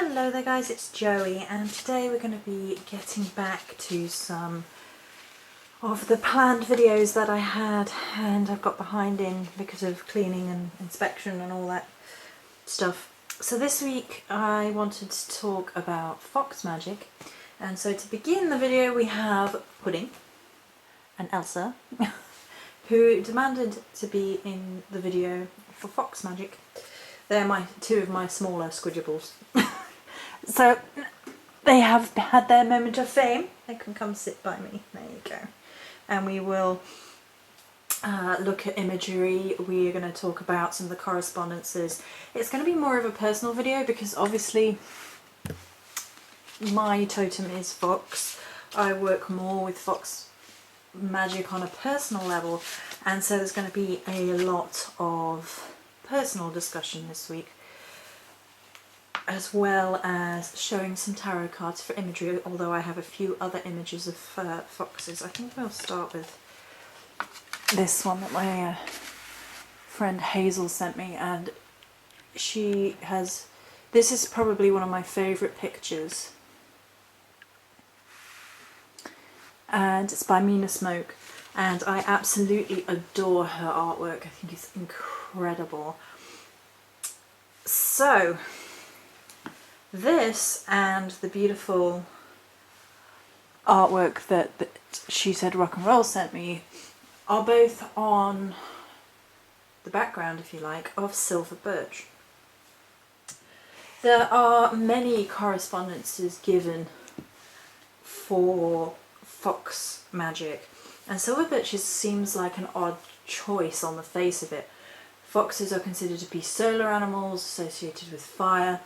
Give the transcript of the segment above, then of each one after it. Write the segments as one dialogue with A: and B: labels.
A: Hello there guys, it's Joey, and today we're going to be getting back to some of the planned videos that I had and I've got behind in because of cleaning and inspection and all that stuff. So this week I wanted to talk about fox magic, and so to begin the video we have Pudding and Elsa who demanded to be in the video for fox magic. They're two of my smaller squidgables. So they have had their moment of fame. They can come sit by me. There you go. And we will look at imagery. We are going to talk about some of the correspondences. It's going to be more of a personal video because obviously my totem is fox. I work more with fox magic on a personal level, and so there's going to be a lot of personal discussion this week, as well as showing some tarot cards for imagery, although I have a few other images of foxes. I think we'll start with this one that my friend Hazel sent me, and she has, this is probably one of my favourite pictures, and it's by Mina Smoke, and I absolutely adore her artwork. I think it's incredible. So this and the beautiful artwork that She Said Rock and Roll sent me are both on the background, if you like, of silver birch. There are many correspondences given for fox magic, and silver birch seems like an odd choice on the face of it. Foxes are considered to be solar animals associated with fire,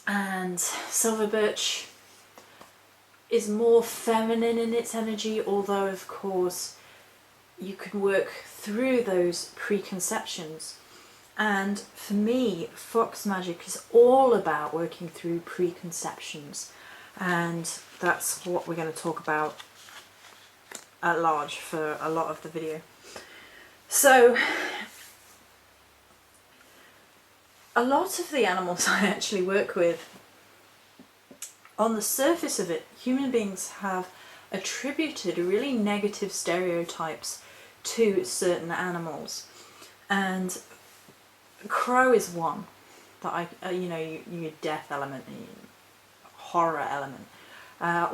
A: and silver birch is more feminine in its energy, although of course you can work through those preconceptions. And for me, fox magic is all about working through preconceptions, and that's what we're going to talk about at large for a lot of the video. So a lot of the animals I actually work with, on the surface of it, human beings have attributed really negative stereotypes to certain animals, and crow is one that your death element, horror element.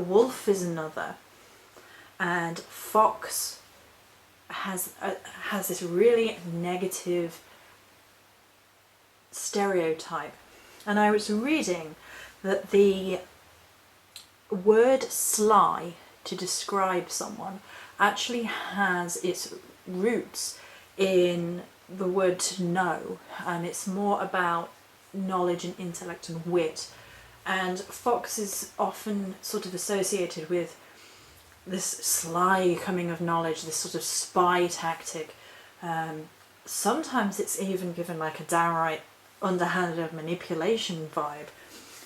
A: Wolf is another, and fox has this really negative stereotype. And I was reading that the word sly to describe someone actually has its roots in the word to know, and it's more about knowledge and intellect and wit. And fox is often sort of associated with this sly coming of knowledge, this sort of spy tactic. Sometimes it's even given like a downright underhanded manipulation vibe.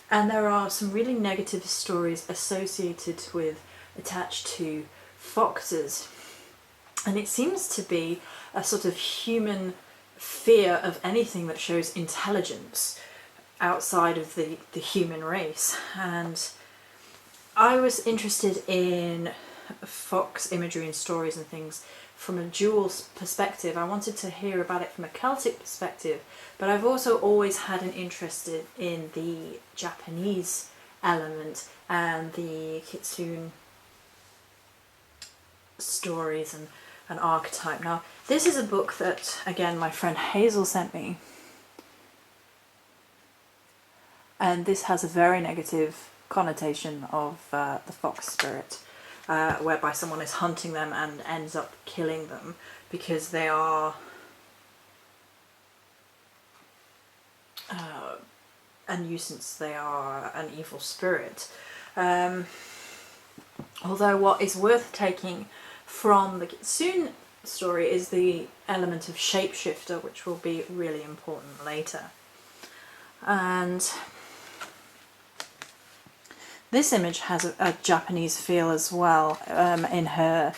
A: And there are some really negative stories associated with, attached to foxes. And it seems to be a sort of human fear of anything that shows intelligence outside of the human race. And I was interested in fox imagery and stories and things from a dual perspective. I wanted to hear about it from a Celtic perspective, but I've also always had an interest in the Japanese element and the kitsune stories and archetype. Now, this is a book that, again, my friend Hazel sent me, and this has a very negative connotation of the fox spirit, whereby someone is hunting them and ends up killing them because they are a nuisance, they are an evil spirit. Although what is worth taking from the kitsune story is the element of shapeshifter, which will be really important later. And this image has a Japanese feel as well. In her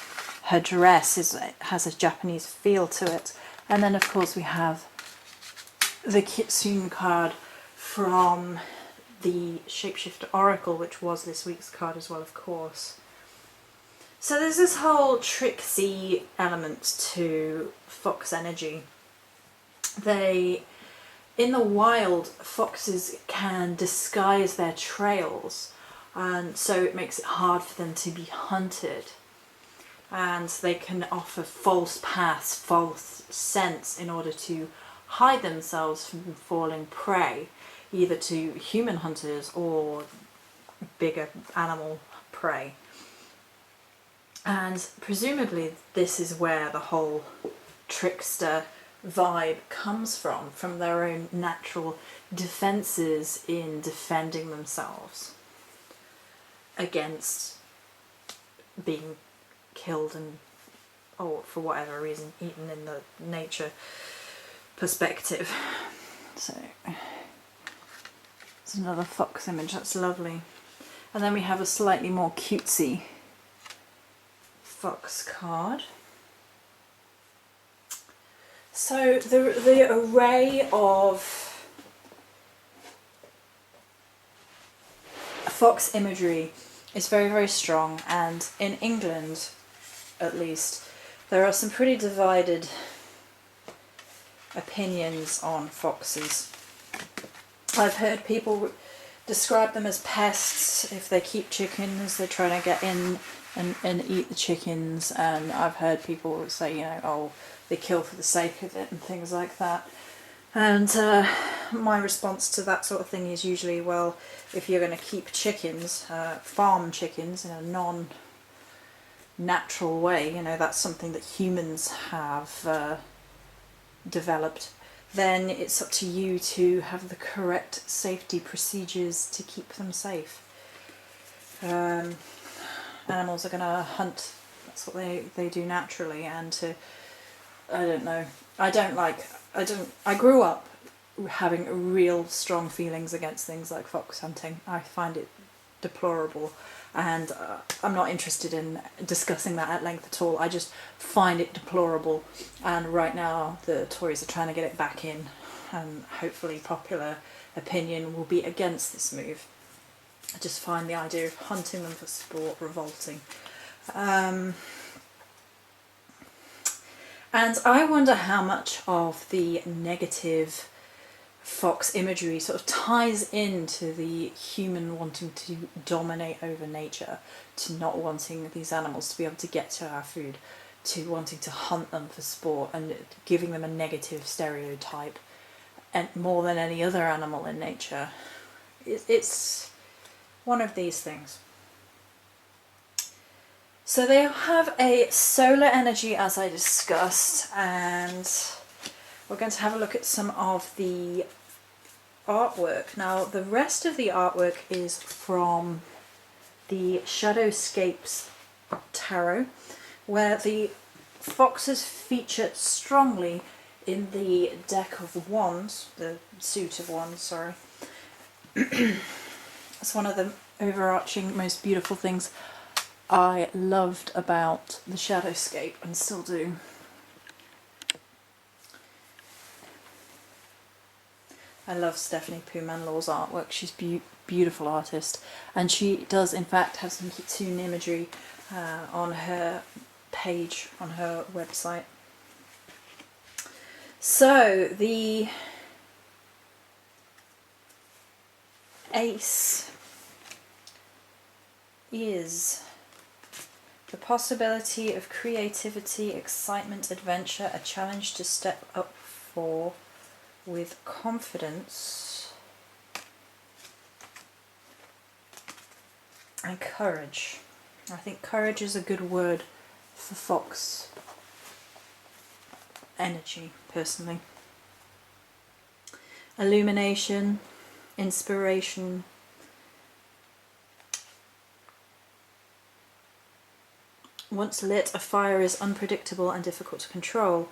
A: dress has a Japanese feel to it. And then of course we have the kitsune card from the Shapeshifter Oracle, which was this week's card as well, of course. So there's this whole tricksy element to fox energy. In the wild, foxes can disguise their trails, and so it makes it hard for them to be hunted. And they can offer false paths, false scents in order to hide themselves from falling prey, either to human hunters or bigger animal prey. And presumably this is where the whole trickster vibe comes from their own natural defences in defending themselves against being killed and, or for whatever reason, eaten in the nature perspective. So it's another fox image, that's lovely. And then we have a slightly more cutesy fox card. So the array of fox imagery is very, very strong, and in England at least there are some pretty divided opinions on foxes. I've heard people describe them as pests. If they keep chickens, they're trying to get in and eat the chickens, and I've heard people say, you know, oh, they kill for the sake of it and things like that. And my response to that sort of thing is usually, well, if you're going to keep chickens, farm chickens in a non-natural way, you know, that's something that humans have developed, then it's up to you to have the correct safety procedures to keep them safe. Animals are going to hunt, that's what they do naturally, and to, I don't know, I grew up having real strong feelings against things like fox hunting. I find it deplorable, and I'm not interested in discussing that at length at all. I just find it deplorable, and right now the Tories are trying to get it back in, and hopefully popular opinion will be against this move. I just find the idea of hunting them for sport revolting. And I wonder how much of the negative fox imagery sort of ties into the human wanting to dominate over nature, to not wanting these animals to be able to get to our food, to wanting to hunt them for sport and giving them a negative stereotype, and more than any other animal in nature. It's one of these things. So they have a solar energy, as I discussed, and we're going to have a look at some of the artwork. Now, the rest of the artwork is from the Shadowscapes Tarot, where the foxes feature strongly in the deck of wands, the suit of wands, sorry. It's one of the overarching, most beautiful things I loved about the Shadowscape, and still do. I love Stephanie Pumanlaw's artwork. She's a beautiful artist, and she does in fact have some kitsune imagery on her page, on her website. So the ace is the possibility of creativity, excitement, adventure, a challenge to step up for with confidence and courage. I think courage is a good word for fox energy, personally. Illumination, inspiration, once lit, a fire is unpredictable and difficult to control.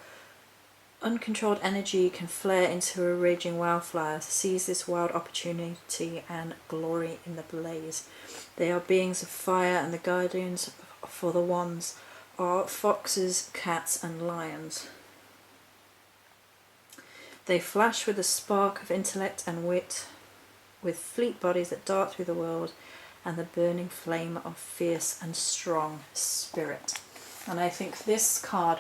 A: Uncontrolled energy can flare into a raging wildfire. Seize this wild opportunity and glory in the blaze. They are beings of fire, and the guardians for the wands are foxes, cats and lions. They flash with a spark of intellect and wit, with fleet bodies that dart through the world, and the burning flame of fierce and strong spirit. And I think this card,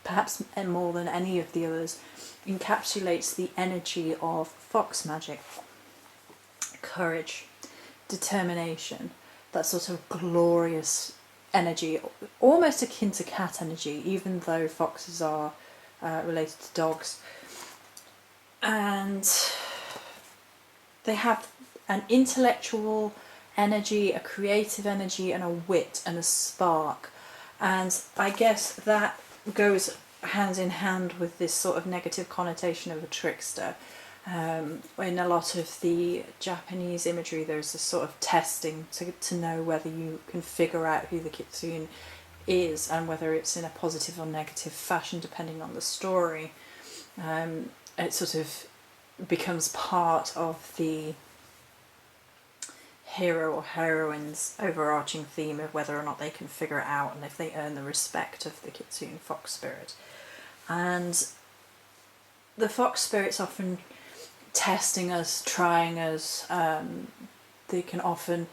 A: perhaps more than any of the others, encapsulates the energy of fox magic. Courage, determination, that sort of glorious energy, almost akin to cat energy, even though foxes are related to dogs. And they have an intellectual energy, a creative energy, and a wit and a spark. And I guess that goes hand in hand with this sort of negative connotation of a trickster. In a lot of the Japanese imagery, there's a sort of testing to know whether you can figure out who the kitsune is and whether it's in a positive or negative fashion depending on the story. It sort of becomes part of the hero or heroine's overarching theme of whether or not they can figure it out and if they earn the respect of the kitsune fox spirit. And the fox spirit's often testing us, trying us. They can often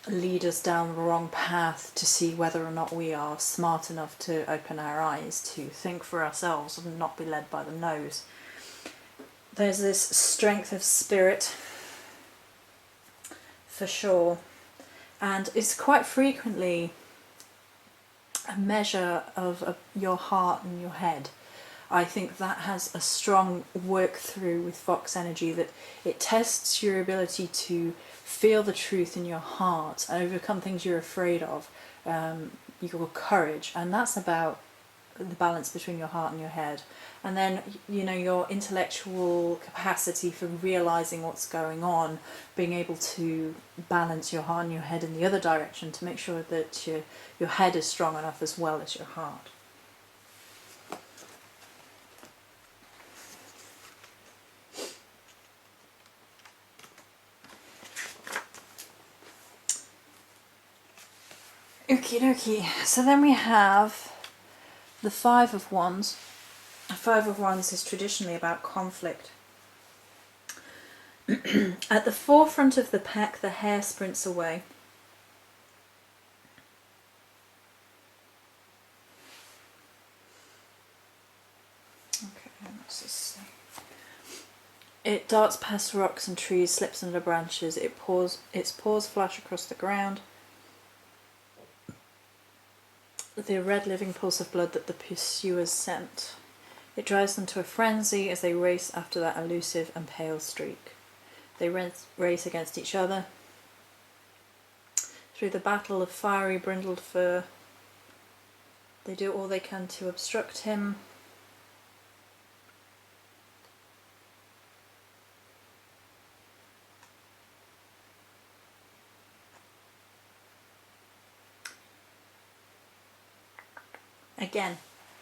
A: lead us down the wrong path to see whether or not we are smart enough to open our eyes, to think for ourselves and not be led by the nose. There's this strength of spirit, for sure, and it's quite frequently a measure of your heart and your head. I think that has a strong work through with fox energy, that it tests your ability to feel the truth in your heart and overcome things you're afraid of, your courage, and that's about the balance between your heart and your head. And then, your intellectual capacity for realising what's going on, being able to balance your heart and your head in the other direction to make sure that your head is strong enough as well as your heart. Okie dokie. So then we have the Five of Wands. The Five of Wands is traditionally about conflict. At the forefront of the pack, the hare sprints away. Okay, what's this say? It darts past rocks and trees, slips under branches. Its paws flash across the ground. The red living pulse of blood that the pursuers scent. It drives them to a frenzy as they race after that elusive and pale streak. They race against each other. Through the battle of fiery brindled fur, they do all they can to obstruct him.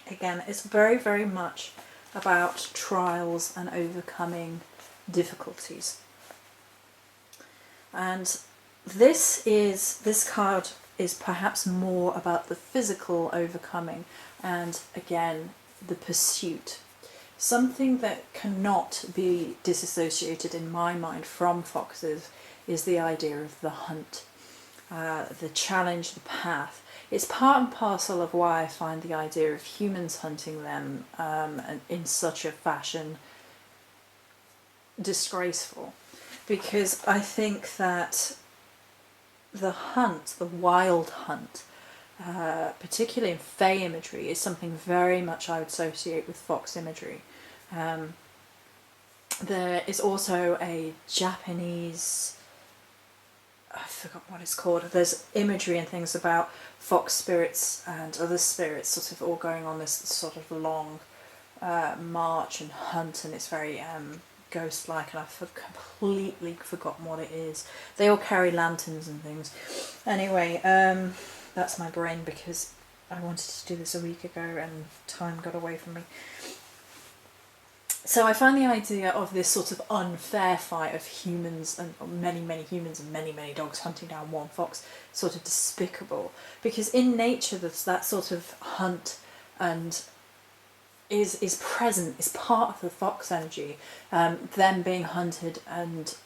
A: Again, it's very, very much about trials and overcoming difficulties. And this card is perhaps more about the physical overcoming and, again, the pursuit. Something that cannot be disassociated in my mind from foxes is the idea of the hunt, the challenge, the path. It's part and parcel of why I find the idea of humans hunting them in such a fashion disgraceful, because I think that the hunt, the wild hunt, particularly in Fey imagery, is something very much I would associate with fox imagery. There is also a Japanese, I forgot what it's called, there's imagery and things about fox spirits and other spirits sort of all going on this sort of long march and hunt, and it's very ghost-like, and I've completely forgotten what it is. They all carry lanterns and things. Anyway, that's my brain, because I wanted to do this a week ago and time got away from me. So I find the idea of this sort of unfair fight of humans and many, many humans and many, many dogs hunting down one fox sort of despicable, because in nature there's that sort of hunt and is present, is part of the fox energy, them being hunted and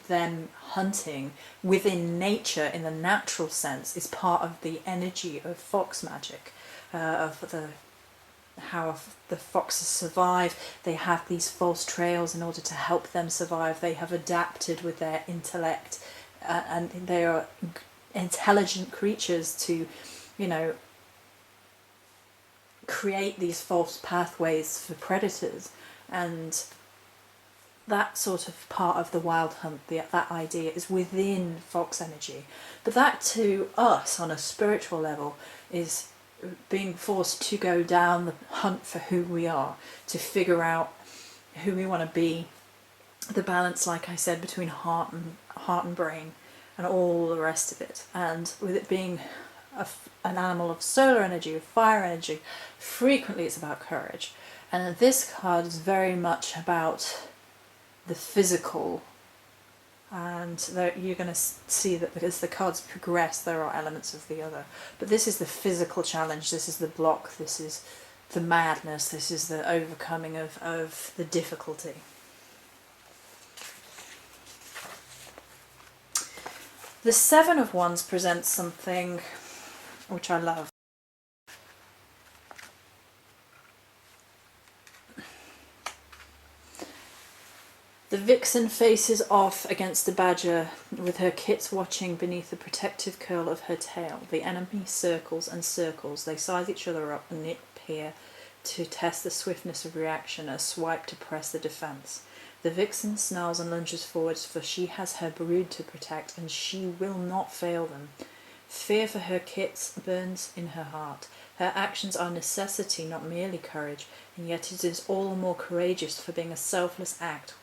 A: them hunting within nature in the natural sense is part of the energy of fox magic, of how the foxes survive. They have these false trails in order to help them survive. They have adapted with their intellect, and they are intelligent creatures to, create these false pathways for predators. And that sort of part of the wild hunt, that idea is within fox energy. But that to us on a spiritual level is being forced to go down the hunt for who we are, to figure out who we want to be, the balance, like I said, between heart and brain and all the rest of it. And with it being an animal of solar energy, of fire energy, frequently it's about courage. And this card is very much about the physical, and you're going to see that as the cards progress there are elements of the other, but this is the physical challenge, this is the block, this is the madness, this is the overcoming of the difficulty. The Seven of Wands presents something which I love. The vixen faces off against the badger with her kits watching beneath the protective curl of her tail. The enemy circles and circles. They size each other up and nip here to test the swiftness of reaction, a swipe to press the defence. The vixen snarls and lunges forwards, for she has her brood to protect and she will not fail them. Fear for her kits burns in her heart. Her actions are necessity, not merely courage, and yet it is all the more courageous for being a selfless act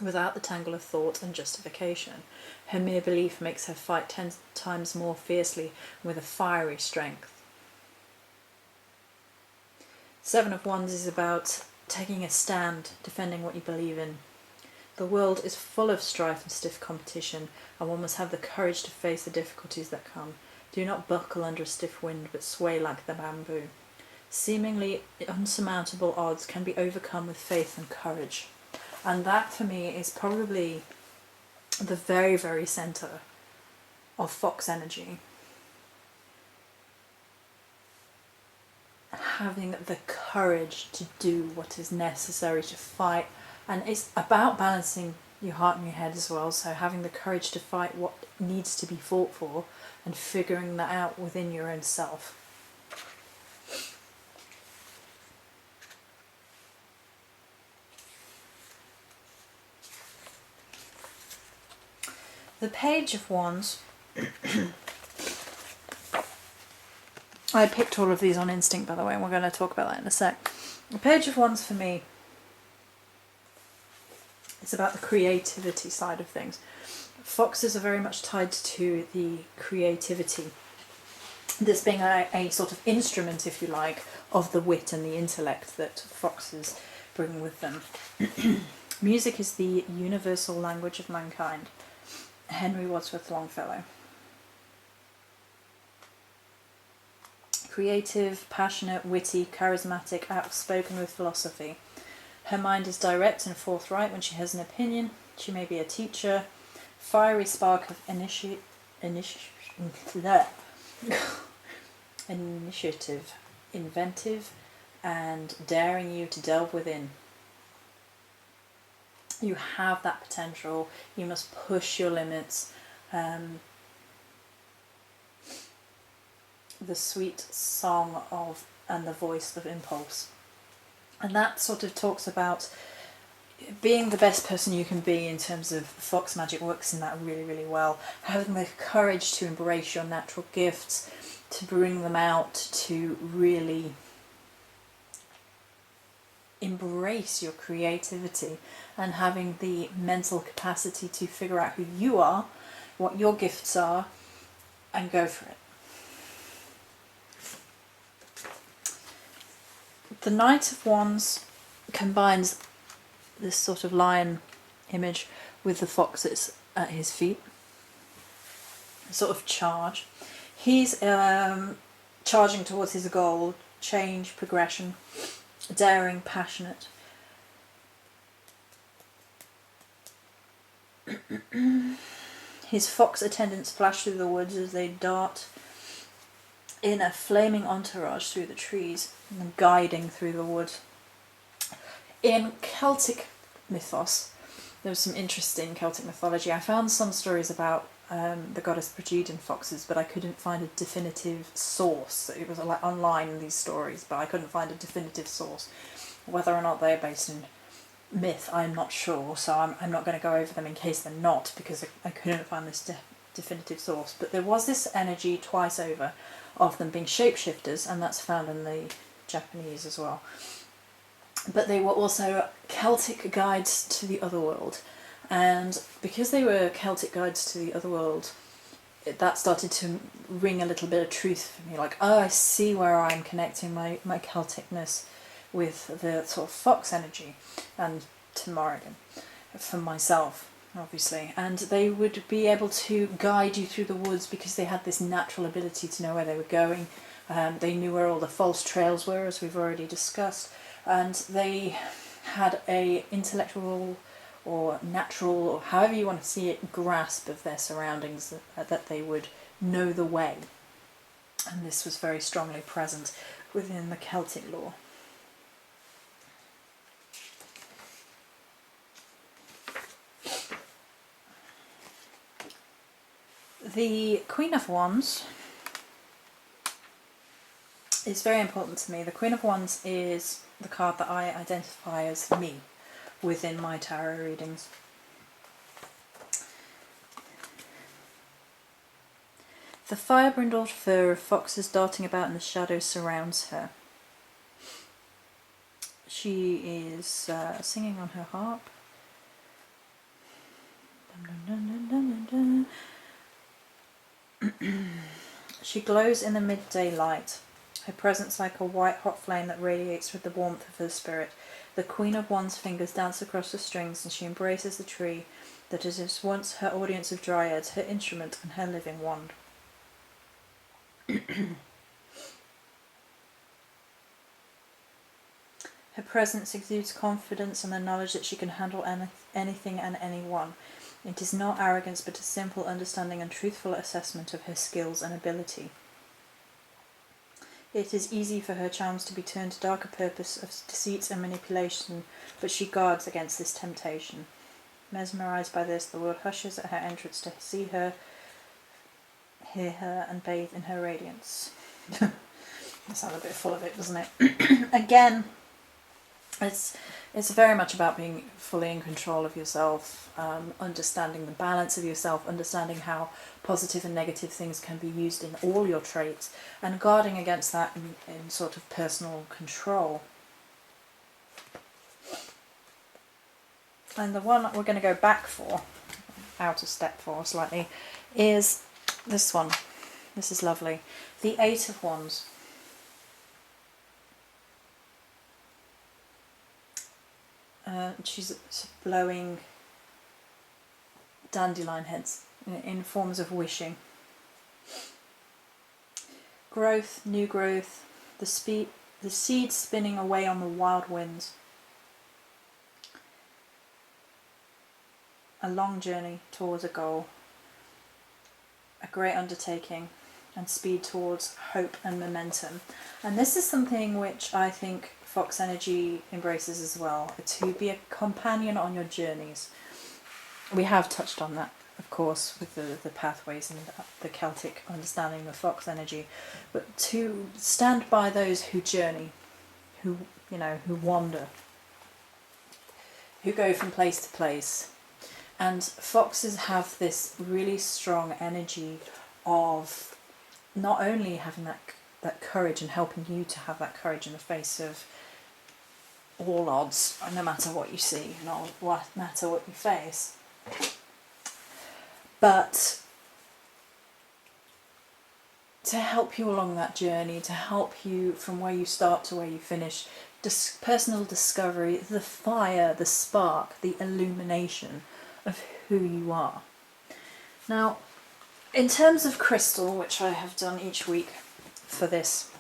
A: without the tangle of thought and justification. Her mere belief makes her fight 10 times more fiercely with a fiery strength. Seven of Wands is about taking a stand, defending what you believe in. The world is full of strife and stiff competition, and one must have the courage to face the difficulties that come. Do not buckle under a stiff wind, but sway like the bamboo. Seemingly unsurmountable odds can be overcome with faith and courage. And that for me is probably the very, very centre of fox energy. Having the courage to do what is necessary to fight. And it's about balancing your heart and your head as well. So having the courage to fight what needs to be fought for and figuring that out within your own self. The Page of Wands, I picked all of these on instinct, by the way, and we're going to talk about that in a sec. The Page of Wands for me is about the creativity side of things. Foxes are very much tied to the creativity, this being a sort of instrument, if you like, of the wit and the intellect that foxes bring with them. Music is the universal language of mankind. Henry Wadsworth Longfellow. Creative, passionate, witty, charismatic, outspoken with philosophy. Her mind is direct and forthright when she has an opinion. She may be a teacher. Fiery spark of initiative, inventive, and daring you to delve within. You have that potential. You must push your limits. The sweet song of and the voice of impulse. And that sort of talks about being the best person you can be in terms of fox magic works in that really, really well. Having the courage to embrace your natural gifts, to bring them out, to really embrace your creativity, and having the mental capacity to figure out who you are, what your gifts are, and go for it. The Knight of Wands combines this sort of lion image with the foxes at his feet. A sort of charge. He's charging towards his goal, change, progression, daring, passionate. His fox attendants flash through the woods as they dart in a flaming entourage through the trees, and guiding through the wood. In Celtic mythos, there was some interesting Celtic mythology. I found some stories about the goddess Brigid and foxes, but I couldn't find a definitive source. It was like online, these stories, but I couldn't find a definitive source. Whether or not they're based in myth, I'm not sure, so I'm not going to go over them in case they're not, because I couldn't find this definitive source. But there was this energy twice over of them being shapeshifters, and that's found in the Japanese as well. But they were also Celtic guides to the otherworld, and because they were Celtic guides to the otherworld, that started to ring a little bit of truth for me, like, oh, I see where I'm connecting my Celticness with the sort of fox energy, and to Morrigan, for myself, obviously. And they would be able to guide you through the woods because they had this natural ability to know where they were going. They knew where all the false trails were, as we've already discussed, and they had a intellectual or natural, or however you want to see it, grasp of their surroundings, that they would know the way. And this was very strongly present within the Celtic lore. The Queen of Wands is very important to me. The Queen of Wands is the card that I identify as me within my tarot readings. The fire-brindled fur of foxes darting about in the shadows surrounds her. She is singing on her harp. Dun, dun, dun, dun, dun, dun. She glows in the midday light, her presence like a white hot flame that radiates with the warmth of her spirit. The Queen of Wands' fingers dance across the strings, and she embraces the tree that is once her audience of dryads, her instrument and her living wand. Her presence exudes confidence and the knowledge that she can handle anything and anyone. It is not arrogance, but a simple understanding and truthful assessment of her skills and ability. It is easy for her charms to be turned to darker purpose of deceit and manipulation, but she guards against this temptation. Mesmerised by this, the world hushes at her entrance to see her, hear her, and bathe in her radiance. That sounds a bit full of it, doesn't it? Again, it's very much about being fully in control of yourself, understanding the balance of yourself, understanding how positive and negative things can be used in all your traits, and guarding against that in sort of personal control. And the one that we're going to go back for, out of step for slightly, is this one. This is lovely. The Eight of Wands. She's blowing dandelion heads in forms of wishing. Growth, new growth, the seeds spinning away on the wild winds. A long journey towards a goal, a great undertaking, and speed towards hope and momentum. And this is something which I think Fox Energy embraces as well, to be a companion on your journeys. We have touched on that, of course, with the pathways and the Celtic understanding of Fox Energy, but to stand by those who journey, who wander, who go from place to place. And foxes have this really strong energy of not only having that courage and helping you to have that courage in the face of all odds, no matter what you see, no matter what you face, but to help you along that journey, to help you from where you start to where you finish, personal discovery, the fire, the spark, the illumination of who you are. Now, in terms of crystal, which I have done each week for this,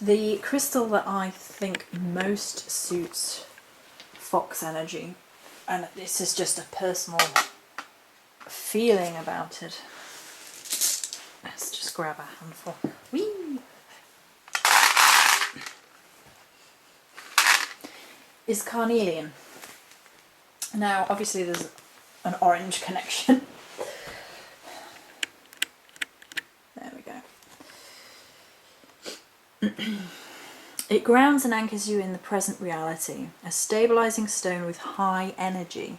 A: the crystal that I think most suits Fox Energy and this is just a personal feeling about it. Let's just grab a handful. Whee! Is Carnelian. Now, obviously, there's an orange connection. There we go. It grounds and anchors you in the present reality, a stabilizing stone with high energy.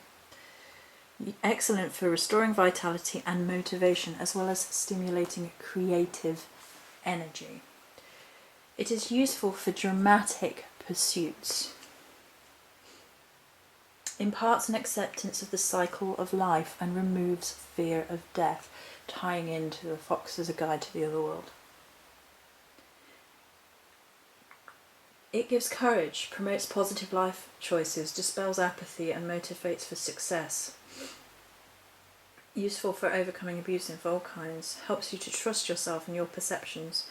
A: Excellent for restoring vitality and motivation, as well as stimulating creative energy. It is useful for dramatic pursuits. Imparts an acceptance of the cycle of life and removes fear of death, tying into the fox as a guide to the other world. It gives courage, promotes positive life choices, dispels apathy and motivates for success. Useful for overcoming abuse of all kinds, helps you to trust yourself and your perceptions,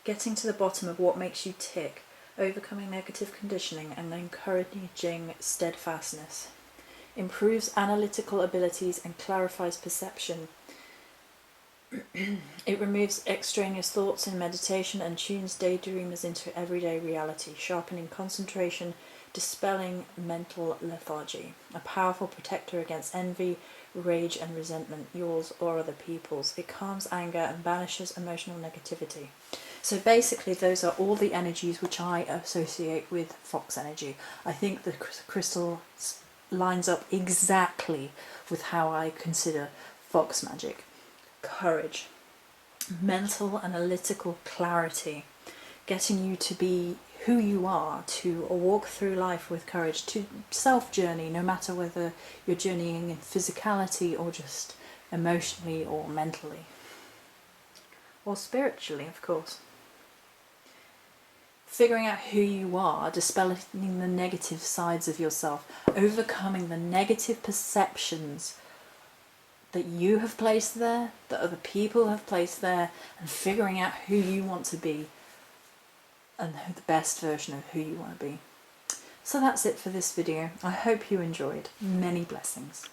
A: getting to the bottom of what makes you tick, overcoming negative conditioning and encouraging steadfastness. Improves analytical abilities and clarifies perception. It removes extraneous thoughts in meditation and tunes daydreamers into everyday reality, sharpening concentration, dispelling mental lethargy. A powerful protector against envy, rage and resentment, yours or other people's. It calms anger and banishes emotional negativity. So basically those are all the energies which I associate with fox energy. I think the crystal lines up exactly with how I consider fox magic. Courage, mental analytical clarity, getting you to be who you are, to walk through life with courage, to self-journey, no matter whether you're journeying in physicality or just emotionally or mentally. Or spiritually, of course. Figuring out who you are, dispelling the negative sides of yourself, overcoming the negative perceptions that you have placed there, that other people have placed there, and figuring out who you want to be and the best version of who you want to be. So that's it for this video. I hope you enjoyed. Many blessings.